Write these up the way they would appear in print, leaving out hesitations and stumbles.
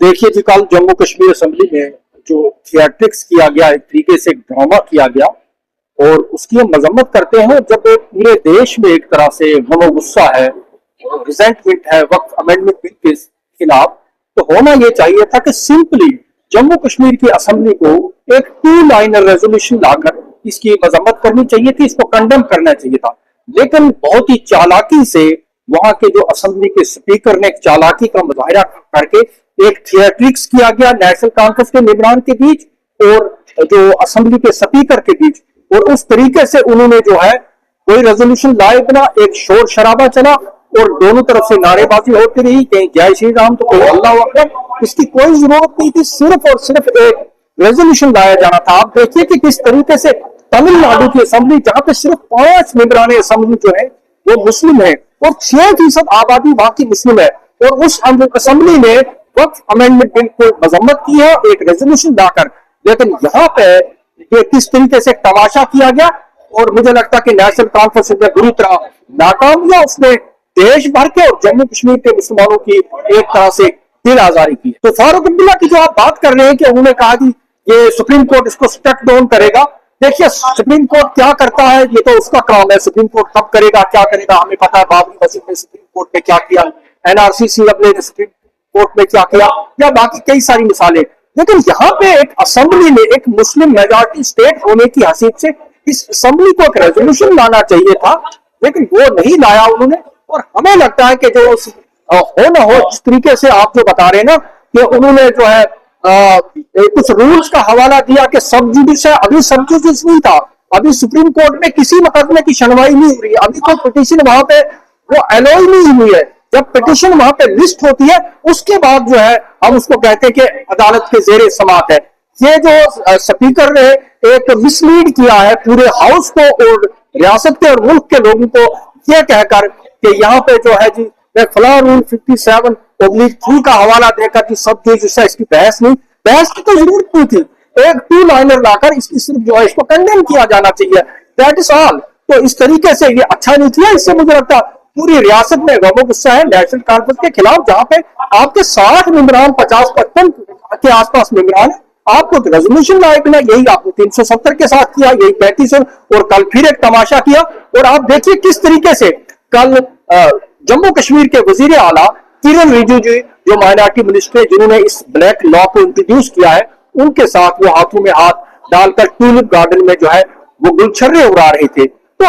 देखिए जी, कल जम्मू कश्मीर असेंबली में जो थिएट्रिक्स किया गया, एक तरीके से ड्रामा किया गया और उसकी हम मजम्मत करते हैं। जब पूरे देश में एक तरह से गम गुस्सा है, रिजेंटमेंट है वक्फ अमेंडमेंट बिल के खिलाफ, तो होना ये चाहिए था कि सिंपली जम्मू कश्मीर की असेंबली को एक 2 लाइनर रेजोल्यूशन लाकर इसकी मजम्मत करनी चाहिए थी, इसको कंडेम करना चाहिए था। लेकिन बहुत ही चालाकी से वहां के जो असेंबली के स्पीकर ने एक चालाकी का मुजाहिरा करके एक थिएट्रिक्स किया गया नेशनल कॉन्फ्रेंस के मेंबरान के बीच और जो असेंबली के स्पीकर के बीच, और उस तरीके से उन्होंने जो है कोई रेजोल्यूशन लाए बिना एक शोर शराबा चला और दोनों तरफ से नारेबाजी होती रही, कहीं जय श्री राम तो कोई अल्लाह अकबर। इसकी कोई जरूरत नहीं थी, सिर्फ और सिर्फ एक रेजोल्यूशन लाया जाना था। आप देखिए कि किस तरीके से तमिलनाडु की असेंबली, जहां पे सिर्फ 5 मेंबरान असेंबली जो है वो मुस्लिम है और 6% आबादी वहां की मुस्लिम है, और उस असेंबली ने वक्फ अमेंडमेंट बिल को मजम्मत की है एक रेजोल्यूशन लाकर। लेकिन यहाँ पे ये किस तरीके से तमाशा किया गया, और मुझे लगता है कि नेशनल कॉन्फ्रेंस में बुरी तरह नाकाम हुआ। उसने देश भर के और जम्मू कश्मीर के मुसलमानों की एक तरह से दिल आजारी की। तो फारूक अब्दुल्ला की जो आप बात कर रहे हैं कि उन्होंने कहा कि ये सुप्रीम कोर्ट इसको स्टेप डाउन करेगा, देखिए सुप्रीम कोर्ट क्या करता है ये तो उसका काम है। सुप्रीम कोर्ट कब करेगा, क्या करेगा, हमें पता है। बाबरी मस्जिद ने सुप्रीम कोर्ट में क्या किया, एनआरसी ने सुप्रीम कोर्ट में क्या किया, या बाकी कई सारी मिसालें। लेकिन यहाँ पे एक असेंबली में एक मुस्लिम मेजॉरिटी स्टेट होने की हैसियत से इस असेंबली को एक रेजोल्यूशन लाना चाहिए था, लेकिन वो नहीं लाया उन्होंने। और हमें लगता है कि जो हो ना हो, जिस तरीके से आप जो बता रहे हैं ना कि उन्होंने जो है कुछ रूल्स का हवाला दिया कि सब जुडिस है, अभी सब जुडिस नहीं था, अभी सुप्रीम कोर्ट में किसी मुकदमे की सुनवाई नहीं हो रही, अभी कोई पिटीशन वहां पे वो एलोई नहीं हुई है। जब पिटीशन वहां पे लिस्ट होती है उसके बाद जो है हम उसको कहते हैं कि अदालत के जेरे समाअत है। ये जो स्पीकर ने एक मिसलीड किया है पूरे हाउस को और रियासत के और मुल्क के लोगों को, ये कहकर कि यहाँ पे जो है जी फला रूल 57/3 का हवाला देकर कि सब जो इसकी बहस नहीं, बहस की तो जरूरत नहीं थी। एक 2 लाइनर लाकर इसकी सिर्फ जो है इसको कंडेम किया जाना चाहिए, दैट इज ऑल। तो इस तरीके से ये अच्छा नहीं किया। इससे मुझे लगता पूरी रियासत में गम गुस्सा है नेशनल कॉन्फ्रेंस के खिलाफ, जहां पे आपके 60 मेंबरान 50-55 के आसपास मेंबरान है, आपको रेजोल्यूशन लाए बिना यही आपने 370 के साथ किया, यही 35 और कल फिर एक तमाशा किया। और आप देखिए किस तरीके से कल जम्मू कश्मीर के वजीर आला किरण रिजिजू जो माइनॉरिटी मिनिस्टर है, जिन्होंने इस ब्लैक लॉ को इंट्रोड्यूस किया है, उनके साथ वो हाथों में हाथ डालकर ट्यूलिप गार्डन में जो है वो गुलछर्रे उड़ा रहे थे। तो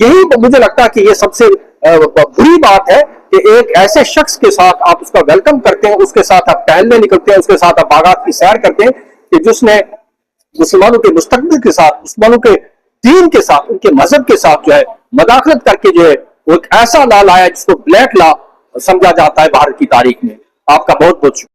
यही मुझे लगता है कि ये सबसे बुरी बात है कि एक ऐसे शख्स के साथ आप उसका वेलकम करते हैं, उसके साथ आप टहलने निकलते हैं, उसके साथ आप बागात की सैर करते हैं, कि जिसने मुसलमानों के मुस्तकबिल के साथ, मुसलमानों के दीन के साथ, उनके मजहब के साथ जो है मदाखलत करके जो है वो एक ऐसा लॉ लाया जिसको ब्लैक लॉ समझा जाता है भारत की तारीख में। आपका बहुत बहुत शुक्रिया।